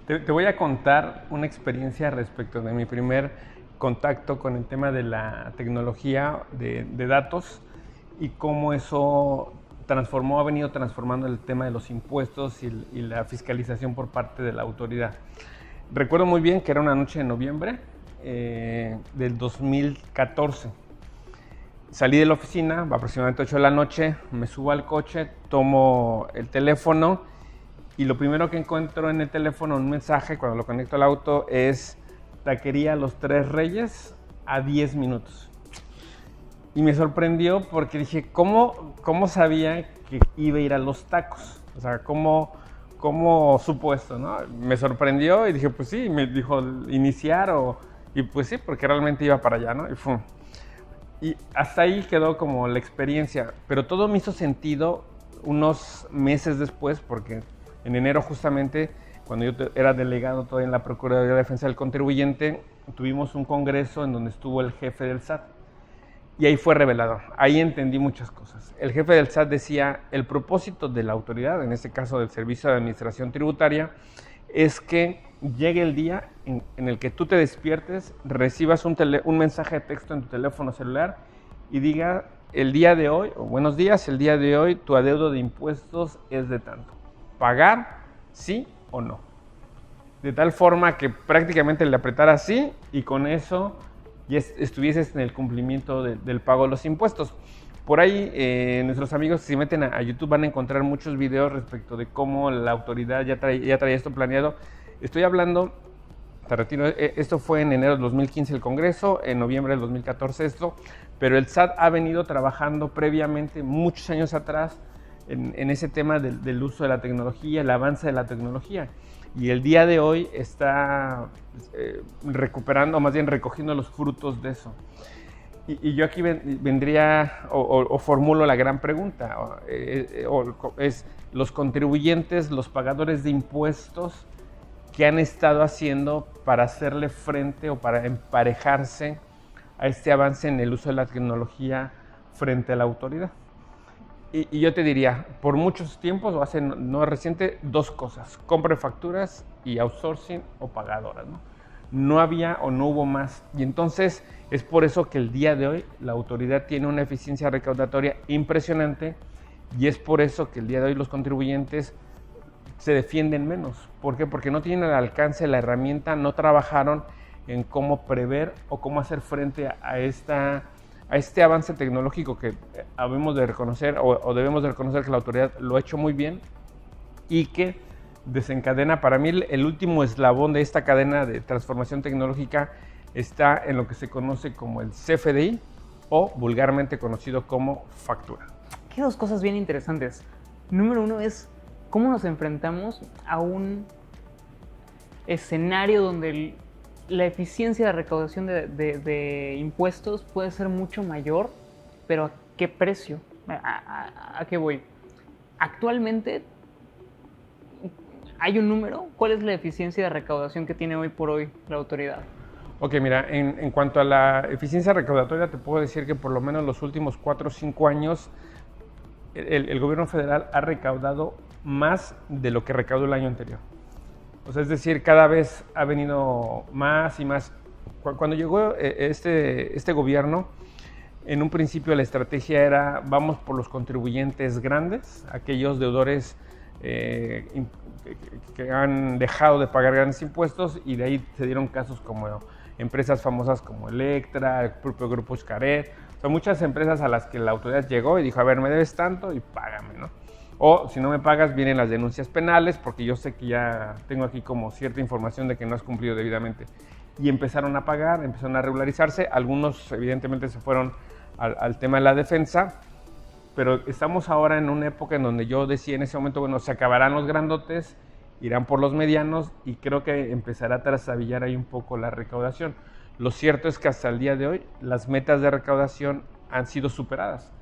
Te voy a contar una experiencia respecto de mi primer contacto con el tema de la tecnología de datos y cómo eso ha venido transformando el tema de los impuestos y la fiscalización por parte de la autoridad. Recuerdo muy bien que era una noche de noviembre del 2014. Salí de la oficina, aproximadamente 8 de la noche, me subo al coche, tomo el teléfono y lo primero que encuentro en el teléfono, un mensaje cuando lo conecto al auto, es Taquería Los Tres Reyes a 10 minutos. Y me sorprendió porque dije, ¿cómo sabía que iba a ir a los tacos? O sea, ¿cómo supo esto, no? Me sorprendió y dije, pues sí, me dijo iniciar y pues sí, porque realmente iba para allá, ¿no? Y hasta ahí quedó como la experiencia, pero todo me hizo sentido unos meses después, porque en enero justamente, cuando yo era delegado todavía en la Procuraduría de Defensa del Contribuyente, tuvimos un congreso en donde estuvo el jefe del SAT. Y ahí fue revelador, ahí entendí muchas cosas. El jefe del SAT decía, el propósito de la autoridad, en este caso del Servicio de Administración Tributaria, es que llegue el día en el que tú te despiertes, recibas un mensaje de texto en tu teléfono celular y diga, el día de hoy, o buenos días, el día de hoy tu adeudo de impuestos es de tanto. ¿Pagar sí o no? De tal forma que prácticamente le apretara sí y con eso ya estuvieses en el cumplimiento del pago de los impuestos. Por ahí, nuestros amigos, si se meten a YouTube, van a encontrar muchos videos respecto de cómo la autoridad ya traía esto planeado. Estoy hablando, te retiro, esto fue en enero del 2015 el Congreso, en noviembre del 2014 esto, pero el SAT ha venido trabajando previamente, muchos años atrás, en ese tema del uso de la tecnología, el avance de la tecnología. Y el día de hoy está recuperando, o más bien recogiendo los frutos de eso. Y yo aquí vendría o formulo la gran pregunta, es los contribuyentes, los pagadores de impuestos, ¿qué han estado haciendo para hacerle frente o para emparejarse a este avance en el uso de la tecnología frente a la autoridad? Y yo te diría, por muchos tiempos, o hace no reciente, dos cosas, compra de facturas y outsourcing o pagadoras, ¿no? No había o no hubo más. Y entonces es por eso que el día de hoy la autoridad tiene una eficiencia recaudatoria impresionante y es por eso que el día de hoy los contribuyentes se defienden menos. ¿Por qué? Porque no tienen al alcance la herramienta, no trabajaron en cómo prever o cómo hacer frente a este avance tecnológico que debemos de reconocer que la autoridad lo ha hecho muy bien y que desencadena, para mí el último eslabón de esta cadena de transformación tecnológica está en lo que se conoce como el CFDI o vulgarmente conocido como factura. Aquí hay dos cosas bien interesantes. Número uno es cómo nos enfrentamos a un escenario donde la eficiencia de recaudación de impuestos puede ser mucho mayor, pero ¿a qué precio? ¿A qué voy? Actualmente, ¿hay un número? ¿Cuál es la eficiencia de recaudación que tiene hoy por hoy la autoridad? Ok, mira, en cuanto a la eficiencia recaudatoria, te puedo decir que por lo menos los últimos 4 o 5 años el gobierno federal ha recaudado más de lo que recaudó el año anterior. O sea, es decir, cada vez ha venido más y más. Cuando llegó este gobierno, en un principio la estrategia era vamos por los contribuyentes grandes, aquellos deudores que han dejado de pagar grandes impuestos y de ahí se dieron casos como empresas famosas como Electra, el propio grupo Xcaret. Son muchas empresas a las que la autoridad llegó y dijo, a ver, me debes tanto y págame, ¿no? O si no me pagas, vienen las denuncias penales porque yo sé que ya tengo aquí como cierta información de que no has cumplido debidamente. Y empezaron a pagar, empezaron a regularizarse. Algunos evidentemente se fueron al tema de la defensa, pero estamos ahora en una época en donde yo decía en ese momento, bueno, se acabarán los grandotes, irán por los medianos y creo que empezará a trastabillar ahí un poco la recaudación. Lo cierto es que hasta el día de hoy las metas de recaudación han sido superadas.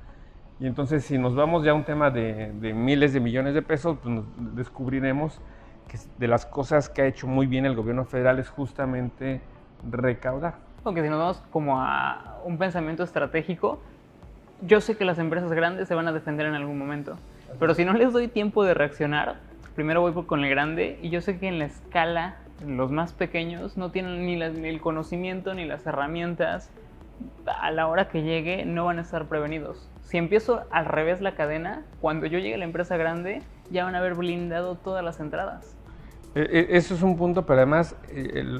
Y entonces si nos vamos ya a un tema de miles de millones de pesos, pues descubriremos que de las cosas que ha hecho muy bien el gobierno federal es justamente recaudar. Aunque si nos vamos como a un pensamiento estratégico, yo sé que las empresas grandes se van a defender en algún momento, pero si no les doy tiempo de reaccionar, primero voy con el grande y yo sé que en la escala los más pequeños no tienen ni el conocimiento ni las herramientas. A la hora que llegue no van a estar prevenidos. Si empiezo al revés la cadena, cuando yo llegue a la empresa grande ya van a haber blindado todas las entradas. Eso es un punto, pero además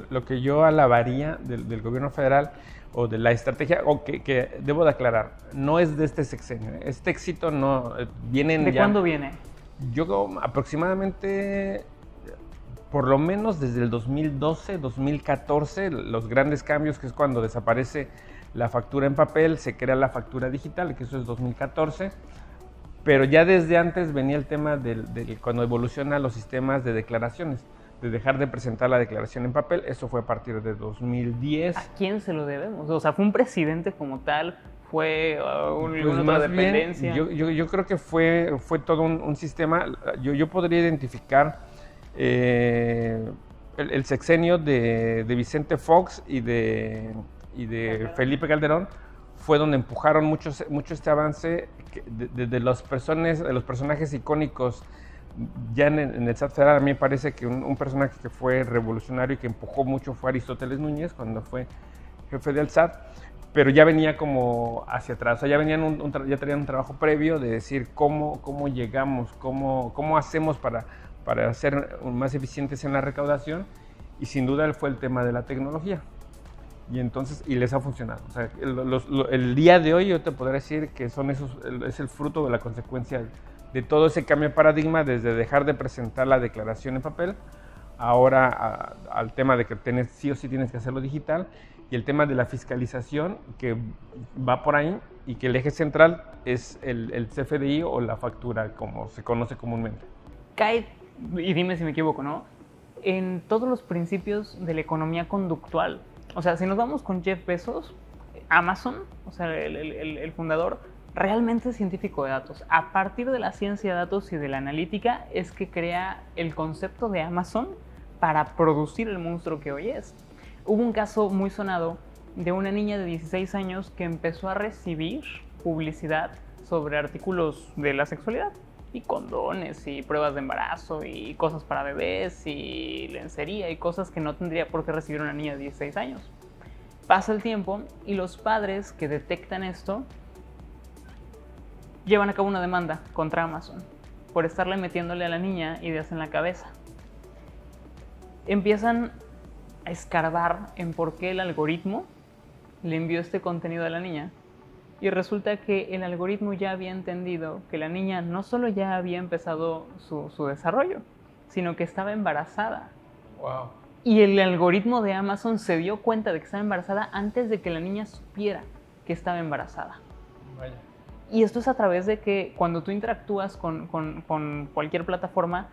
lo que yo alabaría del gobierno federal o de la estrategia, o que debo de aclarar, no es de este sexenio. Este éxito no viene... ¿De cuándo viene? Yo aproximadamente, por lo menos desde el 2012, 2014, los grandes cambios, que es cuando desaparece la factura en papel, se crea la factura digital, que eso es 2014. Pero ya desde antes venía el tema de cuando evoluciona los sistemas de declaraciones, de dejar de presentar la declaración en papel. Eso fue a partir de 2010. ¿A quién se lo debemos? O sea, ¿fue un presidente como tal? ¿Fue Pues una dependencia? Yo creo que fue todo un sistema. Yo podría identificar el sexenio de Vicente Fox y de Felipe Calderón. Fue donde empujaron mucho este avance de los personajes icónicos. Ya en el SAT federal, a mí me parece que un personaje que fue revolucionario y que empujó mucho fue Aristóteles Núñez, cuando fue jefe del SAT, pero ya venía como hacia atrás. O sea, ya tenían un trabajo previo de decir cómo llegamos, cómo hacemos para ser más eficientes en la recaudación, y sin duda fue el tema de la tecnología. Y les ha funcionado. O sea, el día de hoy yo te podría decir que es el fruto de la consecuencia de todo ese cambio de paradigma, desde dejar de presentar la declaración en papel, ahora al tema de que sí o sí tienes que hacerlo digital, y el tema de la fiscalización, que va por ahí, y que el eje central es el CFDI o la factura, como se conoce comúnmente. Cae, y dime si me equivoco, ¿no?, en todos los principios de la economía conductual. O sea, si nos vamos con Jeff Bezos, Amazon, o sea, el fundador, realmente es científico de datos. A partir de la ciencia de datos y de la analítica es que crea el concepto de Amazon para producir el monstruo que hoy es. Hubo un caso muy sonado de una niña de 16 años que empezó a recibir publicidad sobre artículos de la sexualidad, y condones, y pruebas de embarazo, y cosas para bebés, y lencería, y cosas que no tendría por qué recibir una niña de 16 años. Pasa el tiempo y los padres que detectan esto llevan a cabo una demanda contra Amazon por estarle metiéndole a la niña ideas en la cabeza. Empiezan a escarbar en por qué el algoritmo le envió este contenido a la niña. Y resulta que el algoritmo ya había entendido que la niña no solo ya había empezado su desarrollo, sino que estaba embarazada. Wow. Y el algoritmo de Amazon se dio cuenta de que estaba embarazada antes de que la niña supiera que estaba embarazada. Vaya. Y esto es a través de que cuando tú interactúas con cualquier plataforma,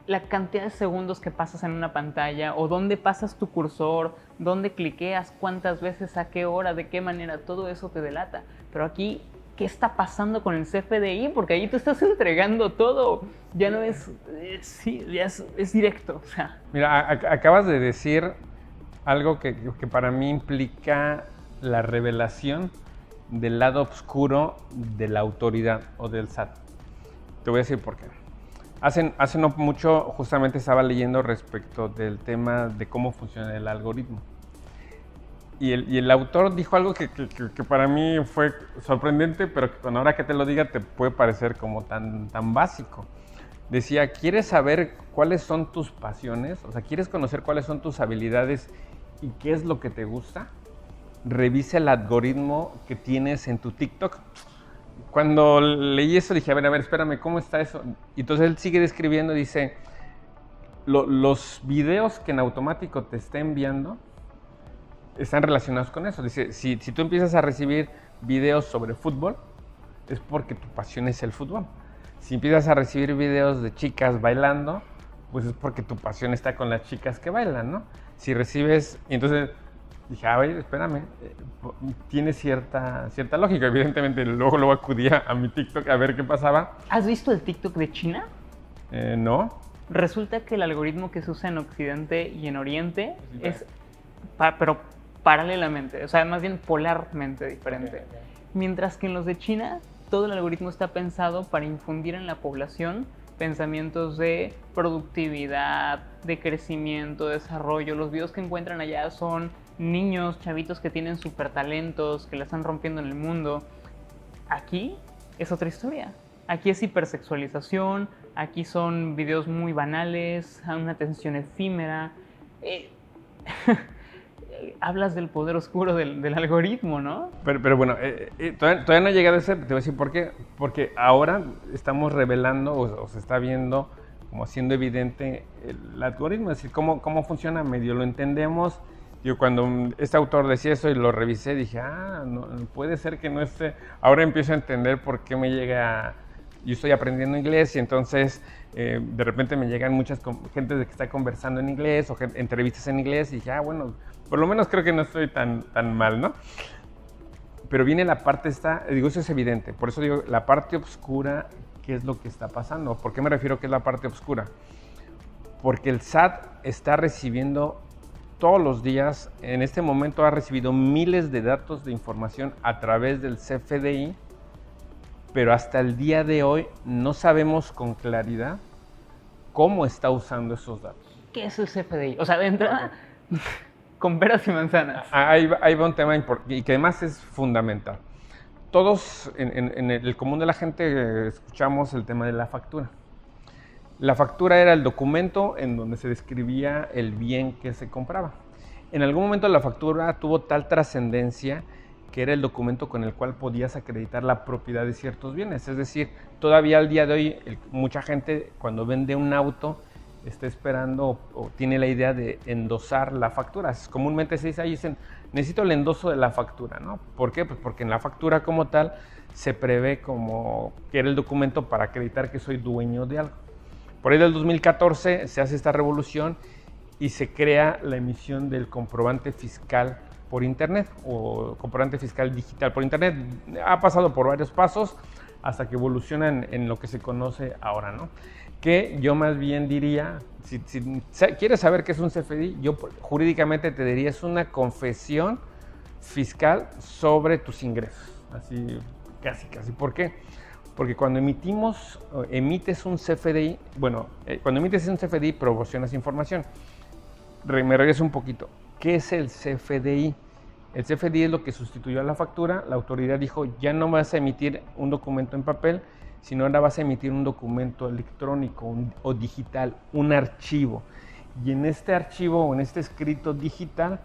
la cantidad de segundos que pasas en una pantalla, o dónde pasas tu cursor, dónde cliqueas, cuántas veces, a qué hora, de qué manera, todo eso te delata. Pero aquí, ¿qué está pasando con el CFDI? Porque ahí tú estás entregando todo. Ya no es... sí, ya es directo. O sea. Mira, acabas de decir algo que para mí implica la revelación del lado oscuro de la autoridad o del SAT. Te voy a decir por qué. Hace no mucho justamente estaba leyendo respecto del tema de cómo funciona el algoritmo. Y el autor dijo algo que para mí fue sorprendente, pero que ahora que te lo diga te puede parecer como tan básico. Decía, ¿quieres saber cuáles son tus pasiones? O sea, ¿quieres conocer cuáles son tus habilidades y qué es lo que te gusta? Revisa el algoritmo que tienes en tu TikTok. Cuando leí eso dije, a ver, espérame, ¿cómo está eso? Y entonces él sigue describiendo, dice, los videos que en automático te está enviando están relacionados con eso. Dice, si tú empiezas a recibir videos sobre fútbol, es porque tu pasión es el fútbol. Si empiezas a recibir videos de chicas bailando, pues es porque tu pasión está con las chicas que bailan, ¿no? Si recibes... Y entonces dije, oye, espérame, tiene cierta lógica. Evidentemente, luego acudía a mi TikTok a ver qué pasaba. ¿Has visto el TikTok de China? No. Resulta que el algoritmo que se usa en Occidente y en Oriente pero paralelamente, o sea, más bien polarmente diferente. Mientras que en los de China, todo el algoritmo está pensado para infundir en la población pensamientos de productividad, de crecimiento, desarrollo. Los videos que encuentran allá son niños, chavitos que tienen súper talentos, que la están rompiendo en el mundo. Aquí es otra historia. Aquí es hipersexualización, aquí son videos muy banales, una tensión efímera. Hablas del poder oscuro del algoritmo, ¿no? Pero bueno, todavía no he llegado a ese, te voy a decir por qué. Porque ahora estamos revelando o se está viendo, como haciendo evidente el algoritmo, es decir, cómo funciona, medio lo entendemos. Yo cuando este autor decía eso y lo revisé, dije, no, puede ser que no esté. Ahora empiezo a entender por qué me llega. Yo estoy aprendiendo inglés y entonces de repente me llegan muchas gente que está conversando en inglés o entrevistas en inglés y dije, bueno, por lo menos creo que no estoy tan mal, ¿no? Pero viene la parte digo, eso es evidente, por eso digo, la parte oscura, ¿qué es lo que está pasando? ¿Por qué me refiero que es la parte oscura? Porque el SAT está recibiendo todos los días, en este momento ha recibido miles de datos de información a través del CFDI, pero hasta el día de hoy no sabemos con claridad cómo está usando esos datos. ¿Qué es el CFDI? O sea, de entrada, con peras y manzanas. Ahí va un tema importante y que además es fundamental. Todos en el común de la gente escuchamos el tema de la factura. La factura era el documento en donde se describía el bien que se compraba. En algún momento la factura tuvo tal trascendencia que era el documento con el cual podías acreditar la propiedad de ciertos bienes. Es decir, todavía al día de hoy mucha gente cuando vende un auto está esperando o tiene la idea de endosar la factura. Comúnmente se dice ahí, dicen, necesito el endoso de la factura, ¿no? ¿Por qué? Pues porque en la factura como tal se prevé como que era el documento para acreditar que soy dueño de algo. Por ahí del 2014 se hace esta revolución y se crea la emisión del comprobante fiscal por internet o comprobante fiscal digital por internet. Ha pasado por varios pasos hasta que evoluciona en lo que se conoce ahora, ¿no? Que yo más bien diría, si quieres saber qué es un CFDI, yo jurídicamente te diría es una confesión fiscal sobre tus ingresos, así casi. ¿Por qué? Porque cuando emites un CFDI, cuando emites un CFDI proporcionas información. Me regreso un poquito. ¿Qué es el CFDI? El CFDI es lo que sustituyó a la factura. La autoridad dijo, ya no vas a emitir un documento en papel, sino ahora vas a emitir un documento electrónico o digital, un archivo. Y en este archivo o en este escrito digital,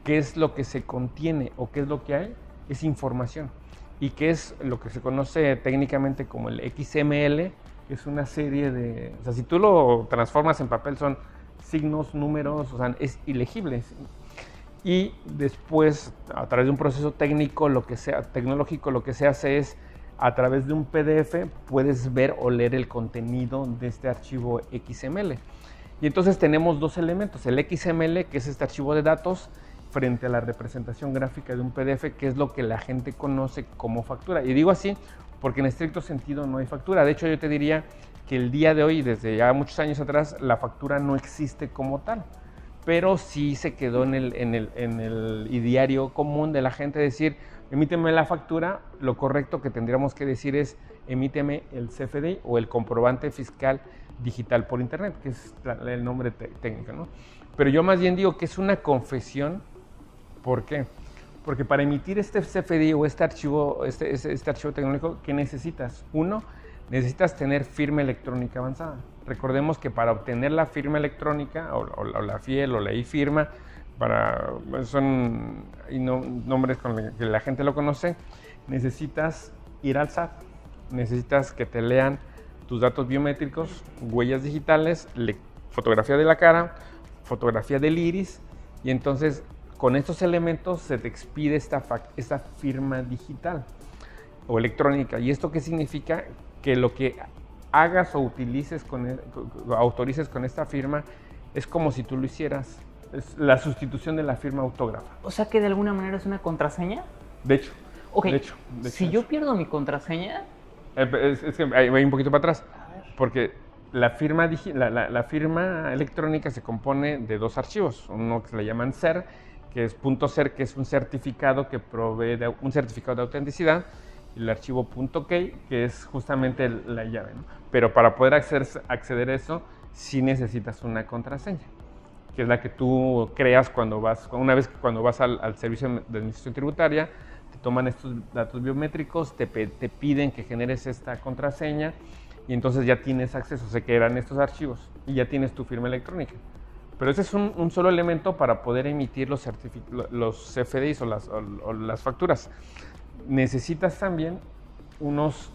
¿qué es lo que se contiene o qué es lo que hay? Es información. Y que es lo que se conoce técnicamente como el XML, que es una serie de... O sea, si tú lo transformas en papel son signos, números, o sea, es ilegible. Y después, a través de un proceso tecnológico, lo que se hace es, a través de un PDF, puedes ver o leer el contenido de este archivo XML. Y entonces tenemos dos elementos, el XML, que es este archivo de datos, frente a la representación gráfica de un PDF, que es lo que la gente conoce como factura. Y digo así porque en estricto sentido no hay factura. De hecho, yo te diría que el día de hoy, desde ya muchos años atrás, la factura no existe como tal, pero sí se quedó en el ideario común de la gente decir, emíteme la factura. Lo correcto que tendríamos que decir es, emíteme el CFDI o el comprobante fiscal digital por internet, que es el nombre técnico, ¿no? Pero yo más bien digo que es una confesión. ¿Por qué? Porque para emitir este CFDI o este archivo tecnológico, ¿qué necesitas? Uno, necesitas tener firma electrónica avanzada. Recordemos que para obtener la firma electrónica, o la FIEL o la e-firma, son nombres con los que la gente lo conoce, necesitas ir al SAT, necesitas que te lean tus datos biométricos, huellas digitales, fotografía de la cara, fotografía del iris, y entonces con estos elementos se te expide esta firma digital o electrónica. ¿Y esto qué significa? Que lo que hagas o utilices autorices con esta firma es como si tú lo hicieras. Es la sustitución de la firma autógrafa. O sea que de alguna manera es una contraseña. De hecho. Okay. De hecho, si yo pierdo mi contraseña... Es que voy un poquito para atrás. Porque la firma electrónica se compone de dos archivos. Uno que se le llaman SER, que es .SER, que es un certificado que provee un certificado de autenticidad, y el archivo .key, que es justamente la llave, ¿no? Pero para poder acceder a eso, sí necesitas una contraseña, que es la que tú creas cuando vas al servicio de administración tributaria, te toman estos datos biométricos, te piden que generes esta contraseña y entonces ya tienes acceso, se quedan estos archivos y ya tienes tu firma electrónica. Pero ese es un solo elemento para poder emitir los CFDIs o las facturas. Necesitas también unos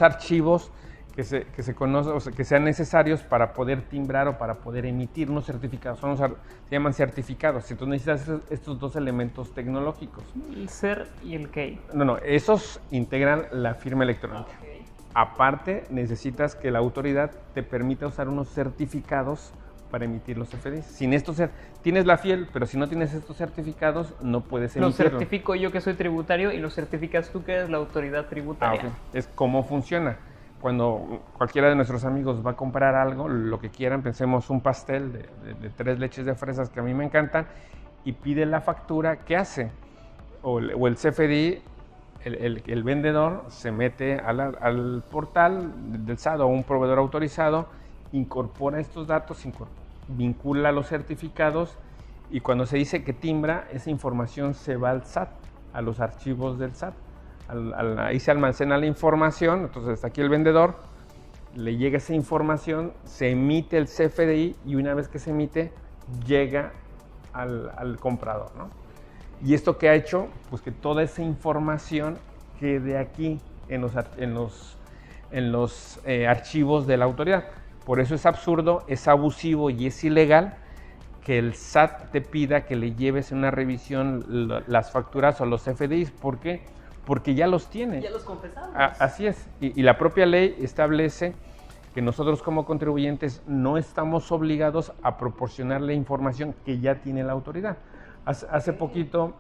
archivos que se conocen, o sea, que sean necesarios para poder timbrar o para poder emitir unos certificados. Se llaman certificados. Entonces necesitas estos dos elementos tecnológicos. El CER y el key. No, esos integran la firma electrónica. Okay. Aparte, necesitas que la autoridad te permita usar unos certificados para emitir los CFDIs. Sin estos, tienes la FIEL, pero si no tienes estos certificados, no puedes emitirlo. Los certifico yo que soy tributario y los certificas tú que eres la autoridad tributaria. Okay. Es cómo funciona. Cuando cualquiera de nuestros amigos va a comprar algo, lo que quieran, pensemos un pastel de 3 leches de fresas que a mí me encantan, y pide la factura, ¿qué hace? O el CFDI, el vendedor se mete al portal del SAT o un proveedor autorizado, incorpora estos datos, vincula los certificados, y cuando se dice que timbra, esa información se va al SAT, a los archivos del SAT. Ahí se almacena la información, entonces aquí el vendedor le llega esa información, se emite el CFDI y una vez que se emite llega al comprador, ¿no? Y esto que ha hecho, pues que toda esa información quede aquí en los archivos de la autoridad. Por eso es absurdo, es abusivo y es ilegal que el SAT te pida que le lleves en una revisión las facturas o los CFDIs. ¿Por qué? Porque ya los tiene. Ya los confesamos. Así es. Y la propia ley establece que nosotros como contribuyentes no estamos obligados a proporcionarle información que ya tiene la autoridad. Hace poquito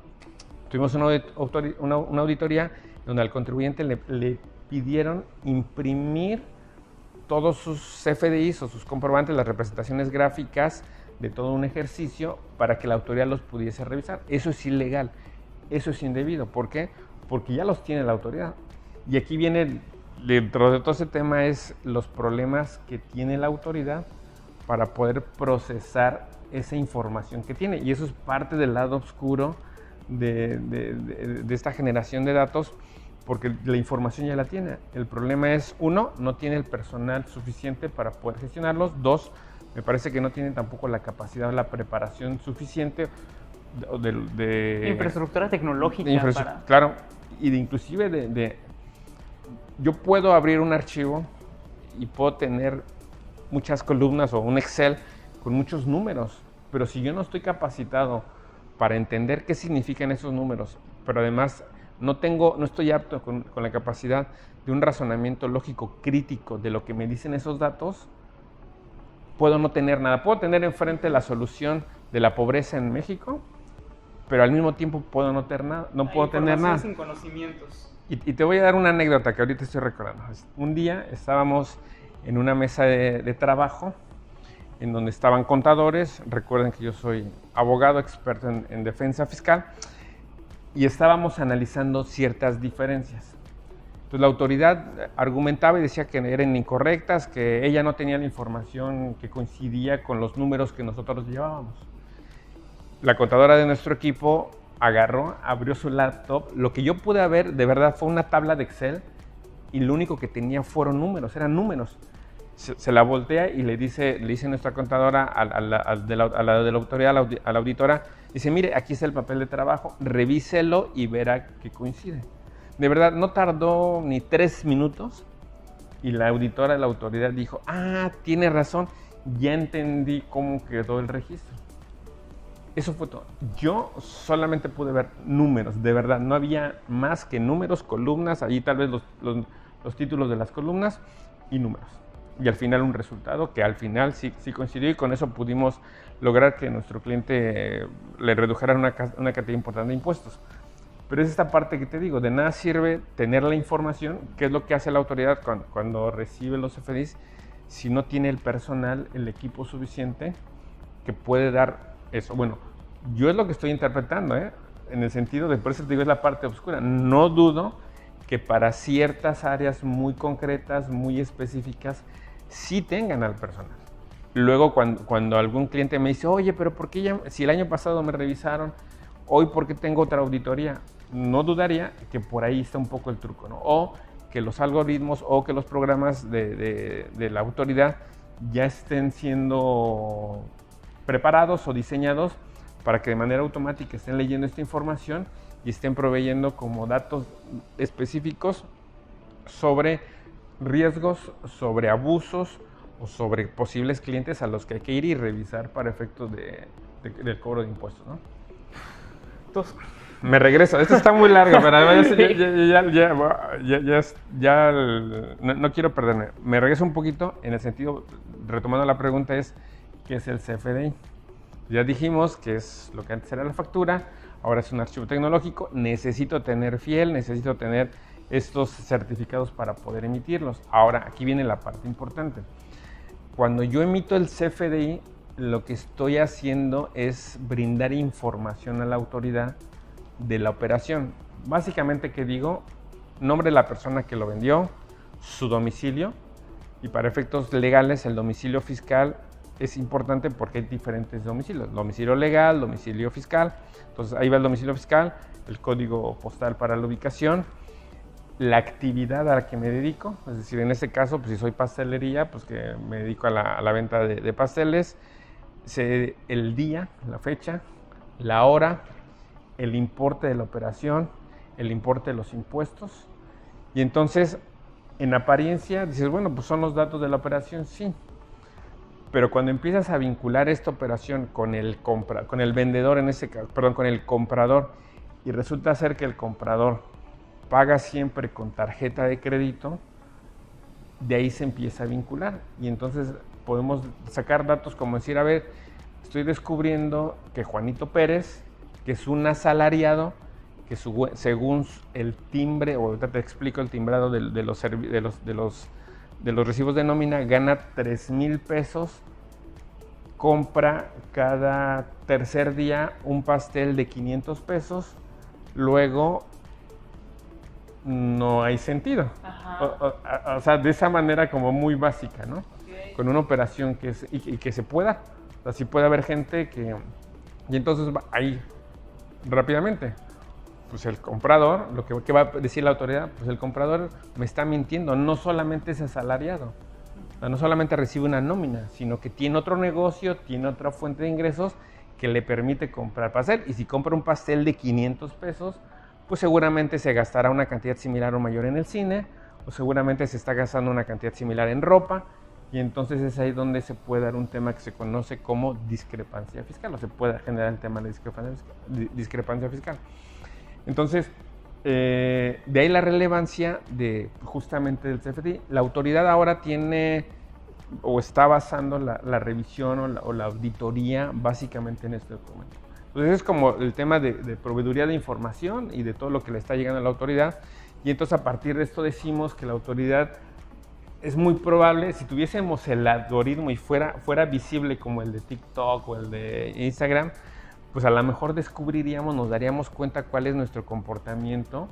tuvimos una auditoría donde al contribuyente le pidieron imprimir todos sus CFDIs o sus comprobantes, las representaciones gráficas de todo un ejercicio para que la autoridad los pudiese revisar. Eso es ilegal, eso es indebido. ¿Por qué? Porque ya los tiene la autoridad. Y aquí viene, dentro de todo ese tema, es los problemas que tiene la autoridad para poder procesar esa información que tiene. Y eso es parte del lado oscuro de esta generación de datos, porque la información ya la tiene. El problema es, 1, no tiene el personal suficiente para poder gestionarlos. 2, me parece que no tiene tampoco la capacidad o la preparación suficiente de infraestructura tecnológica. Claro, y inclusive yo puedo abrir un archivo y puedo tener muchas columnas o un Excel con muchos números, pero si yo no estoy capacitado para entender qué significan esos números, pero además no estoy apto con la capacidad de un razonamiento lógico crítico de lo que me dicen esos datos, puedo no tener nada. Puedo tener enfrente la solución de la pobreza en México, pero al mismo tiempo puedo no tener nada. No puedo tener nada. Sin conocimientos. Y te voy a dar una anécdota que ahorita estoy recordando. Un día estábamos en una mesa de trabajo en donde estaban contadores. Recuerden que yo soy abogado experto en defensa fiscal, y estábamos analizando ciertas diferencias. Entonces la autoridad argumentaba y decía que eran incorrectas, que ella no tenía la información que coincidía con los números que nosotros llevábamos. La contadora de nuestro equipo abrió su laptop. Lo que yo pude ver de verdad fue una tabla de Excel, y lo único que tenía fueron números, eran números. Se la voltea y le dice nuestra contadora a la de la autoridad, a la auditora, dice: mire, aquí está el papel de trabajo, revíselo y verá que coincide. De verdad, no tardó ni 3 minutos y la auditora de la autoridad dijo: tiene razón, ya entendí cómo quedó el registro. Eso fue todo. Yo solamente pude ver números, de verdad, no había más que números, columnas, allí tal vez los títulos de las columnas y números. Y al final un resultado que al final sí coincidió, y con eso pudimos lograr que nuestro cliente le redujeran una cantidad importante de impuestos. Pero es esta parte que te digo, de nada sirve tener la información, que es lo que hace la autoridad cuando recibe los CFDIs, si no tiene el personal, el equipo suficiente que puede dar eso. Bueno, yo es lo que estoy interpretando, en el sentido de, por eso te digo, es la parte oscura. No dudo que para ciertas áreas muy concretas, muy específicas, sí tengan al personal. Luego, cuando algún cliente me dice, oye, pero ¿por qué si el año pasado me revisaron, hoy por qué tengo otra auditoría? No dudaría que por ahí está un poco el truco, ¿no? O que los algoritmos o que los programas de la autoridad ya estén siendo preparados o diseñados para que de manera automática estén leyendo esta información y estén proveyendo como datos específicos sobre riesgos, sobre abusos o sobre posibles clientes a los que hay que ir y revisar para efectos del cobro de impuestos, ¿no? Entonces, me regreso, esto está muy largo, pero además no quiero perderme. Me regreso un poquito en el sentido, retomando la pregunta, ¿qué es el CFDI? Ya dijimos que es lo que antes era la factura, ahora es un archivo tecnológico, necesito tener FIEL, necesito tener estos certificados para poder emitirlos. Ahora, aquí viene la parte importante. Cuando yo emito el CFDI, lo que estoy haciendo es brindar información a la autoridad de la operación. Básicamente, ¿qué digo? Nombre de la persona que lo vendió, su domicilio, y para efectos legales el domicilio fiscal es importante porque hay diferentes domicilios. Domicilio legal, domicilio fiscal. Entonces ahí va el domicilio fiscal, el código postal para la ubicación, la actividad a la que me dedico. Es decir, en este caso, pues si soy pastelería, pues que me dedico a la venta de pasteles. El día, la fecha, la hora, el importe de la operación, el importe de los impuestos. Y entonces, en apariencia, dices, bueno, pues son los datos de la operación, sí. Pero cuando empiezas a vincular esta operación con el vendedor, en ese caso, perdón, con el comprador, y resulta ser que el comprador paga siempre con tarjeta de crédito, de ahí se empieza a vincular. Y entonces podemos sacar datos como decir, a ver, estoy descubriendo que Juanito Pérez, que es un asalariado, que según el timbre, o ahorita te explico el timbrado de los recibos de nómina, gana 3,000 pesos, compra cada tercer día un pastel de 500 pesos, luego no hay sentido. O sea, de esa manera como muy básica, ¿no? Okay. Con una operación que se pueda. O sea, sí puede haber gente que... Y entonces ahí, rápidamente, pues el comprador, ¿qué va a decir la autoridad? Pues el comprador me está mintiendo, no solamente es asalariado, o sea, no solamente recibe una nómina, sino que tiene otro negocio, tiene otra fuente de ingresos que le permite comprar pastel. Y si compra un pastel de 500 pesos, pues seguramente se gastará una cantidad similar o mayor en el cine, o seguramente se está gastando una cantidad similar en ropa, y entonces es ahí donde se puede dar un tema que se conoce como discrepancia fiscal, o se puede generar el tema de discrepancia fiscal. Entonces, de ahí la relevancia justamente del CFDI. La autoridad ahora tiene o está basando la revisión o la auditoría básicamente en este documento. Entonces es como el tema de proveeduría de información y de todo lo que le está llegando a la autoridad. Y entonces a partir de esto decimos que la autoridad es muy probable, si tuviésemos el algoritmo y fuera visible como el de TikTok o el de Instagram, pues a lo mejor nos daríamos cuenta cuál es nuestro comportamiento,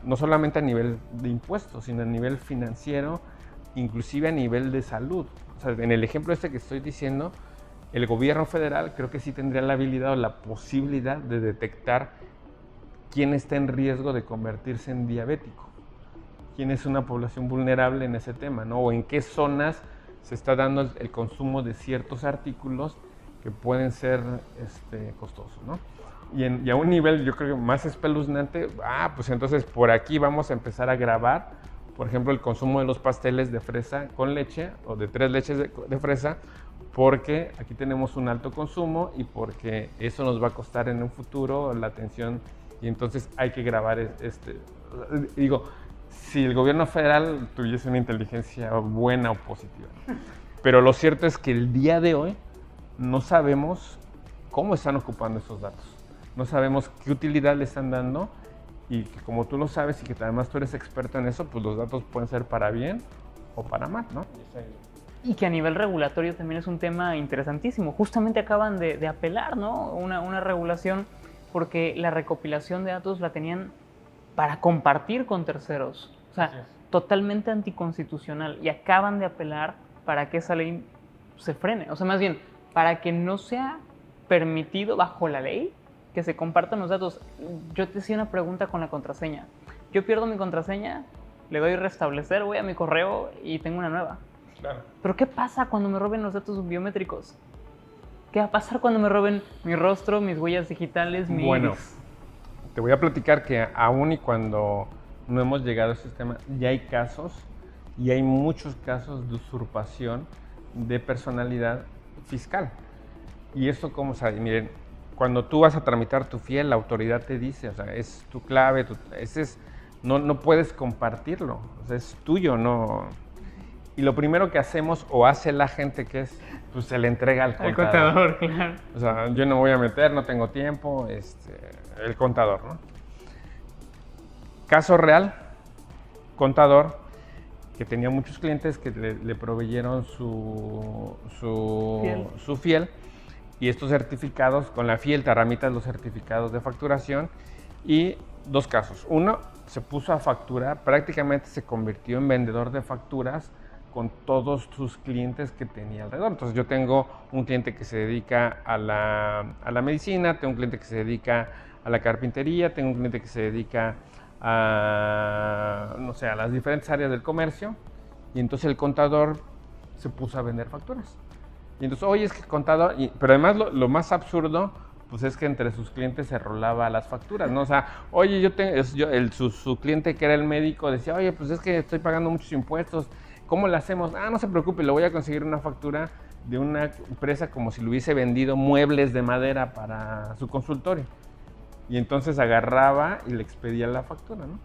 no solamente a nivel de impuestos, sino a nivel financiero, inclusive a nivel de salud. O sea, en el ejemplo que estoy diciendo, el gobierno federal creo que sí tendría la habilidad o la posibilidad de detectar quién está en riesgo de convertirse en diabético, quién es una población vulnerable en ese tema, ¿no? O en qué zonas se está dando el consumo de ciertos artículos que pueden ser costosos, ¿no? Y a un nivel, yo creo que más espeluznante, pues entonces por aquí vamos a empezar a grabar, por ejemplo, el consumo de los pasteles de fresa con leche o de 3 leches de fresa, porque aquí tenemos un alto consumo y porque eso nos va a costar en un futuro la atención, y entonces hay que grabar digo, si el gobierno federal tuviese una inteligencia buena o positiva, ¿no? Pero lo cierto es que el día de hoy no sabemos cómo están ocupando esos datos, no sabemos qué utilidad le están dando, y que como tú lo sabes y que además tú eres experto en eso, pues los datos pueden ser para bien o para mal, ¿no? Y que a nivel regulatorio también es un tema interesantísimo. Justamente acaban de apelar, ¿no? Una regulación porque la recopilación de datos la tenían para compartir con terceros. O sea, totalmente anticonstitucional. Y acaban de apelar para que esa ley se frene. O sea, más bien, para que no sea permitido bajo la ley que se compartan los datos. Yo te hacía una pregunta con la contraseña. Yo pierdo mi contraseña, le doy restablecer, voy a mi correo y tengo una nueva. Claro. Pero ¿qué pasa cuando me roben los datos biométricos? ¿Qué va a pasar cuando me roben mi rostro, mis huellas digitales, mi iris? Te voy a platicar que aún y cuando no hemos llegado a ese sistema, ya hay casos, y hay muchos casos de usurpación de personalidad fiscal. ¿Y esto cómo sabe? Miren, cuando tú vas a tramitar tu fiel, la autoridad te dice, o sea, es tu clave, no puedes compartirlo, o sea, es tuyo, no. Y lo primero que hacemos o hace la gente que es, pues se le entrega al contador. Al contador, claro. O sea, yo no voy a meter, no tengo tiempo, el contador, ¿no? Caso real, contador que tenía muchos clientes que le proveyeron su fiel, y estos certificados, con la fiel te tramitas los certificados de facturación, y dos casos. Uno, se puso a facturar, prácticamente se convirtió en vendedor de facturas con todos sus clientes que tenía alrededor. Entonces yo tengo un cliente que se dedica a la medicina, tengo un cliente que se dedica a la carpintería, tengo un cliente que se dedica a, no sé, a las diferentes áreas del comercio, y entonces el contador se puso a vender facturas. Y entonces, oye, es que el contador, pero además lo más absurdo, pues es que entre sus clientes se rolaba las facturas, ¿no? O sea, oye, su cliente que era el médico decía, oye, pues es que estoy pagando muchos impuestos, ¿cómo le hacemos? No se preocupe, le voy a conseguir una factura de una empresa como si le hubiese vendido muebles de madera para su consultorio. Y entonces agarraba y le expedía la factura, ¿no?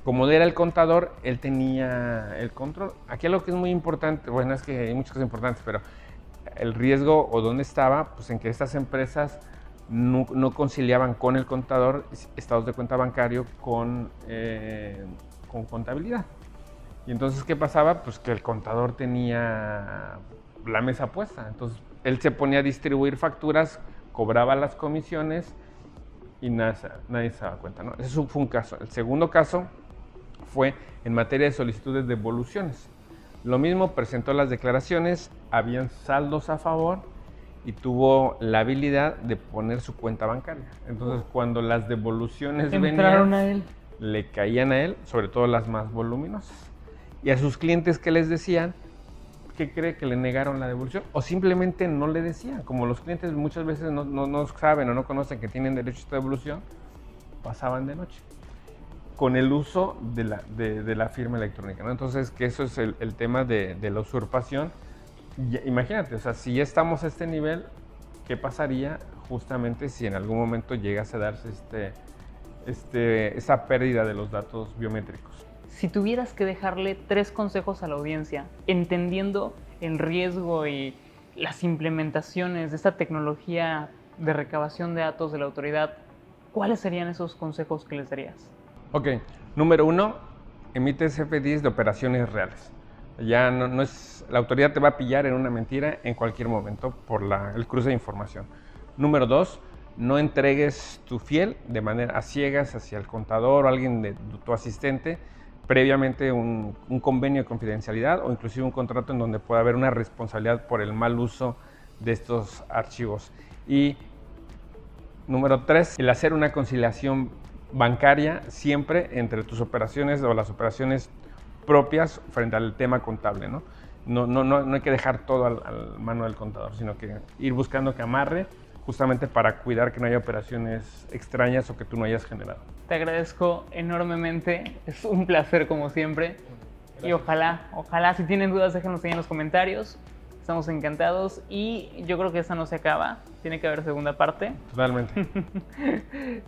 Como era el contador, él tenía el control. Aquí algo que es muy importante, bueno, es que hay muchas cosas importantes, pero el riesgo o dónde estaba, pues en que estas empresas no conciliaban con el contador estados de cuenta bancario con contabilidad. Y entonces, ¿qué pasaba? Pues que el contador tenía la mesa puesta. Entonces, él se ponía a distribuir facturas, cobraba las comisiones y nadie se daba cuenta, ¿no? Eso fue un caso. El segundo caso fue en materia de solicitudes de devoluciones. Lo mismo, presentó las declaraciones, habían saldos a favor y tuvo la habilidad de poner su cuenta bancaria. Entonces, cuando las devoluciones venían, a él, le caían a él, sobre todo las más voluminosas. Y a sus clientes que les decían, ¿qué cree? Que le negaron la devolución o simplemente no le decían. Como los clientes muchas veces no saben o no conocen que tienen derecho a esta devolución, pasaban de noche con el uso de la firma electrónica, ¿no? Entonces, que eso es el tema de la usurpación. Imagínate, o sea, si ya estamos a este nivel, ¿qué pasaría justamente si en algún momento llegase a darse esa pérdida de los datos biométricos? Si tuvieras que dejarle 3 consejos a la audiencia, entendiendo el riesgo y las implementaciones de esta tecnología de recabación de datos de la autoridad, ¿cuáles serían esos consejos que les darías? Ok, número 1, emites CFDIs de operaciones reales. Ya no es, la autoridad te va a pillar en una mentira en cualquier momento por el cruce de información. Número 2, no entregues tu fiel de manera a ciegas hacia el contador o alguien de tu asistente, previamente un convenio de confidencialidad o inclusive un contrato en donde pueda haber una responsabilidad por el mal uso de estos archivos. Y número 3, el hacer una conciliación bancaria siempre entre tus operaciones o las operaciones propias frente al tema contable, ¿no? No hay que dejar todo al mano del contador, sino que ir buscando que amarre justamente para cuidar que no haya operaciones extrañas o que tú no hayas generado. Te agradezco enormemente, es un placer como siempre. Gracias. Y ojalá si tienen dudas déjenlos ahí en los comentarios, estamos encantados y yo creo que esta no se acaba, tiene que haber segunda parte. Totalmente.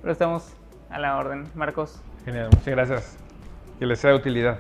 Pero estamos a la orden. Marcos. Genial, muchas gracias. Que les sea de utilidad.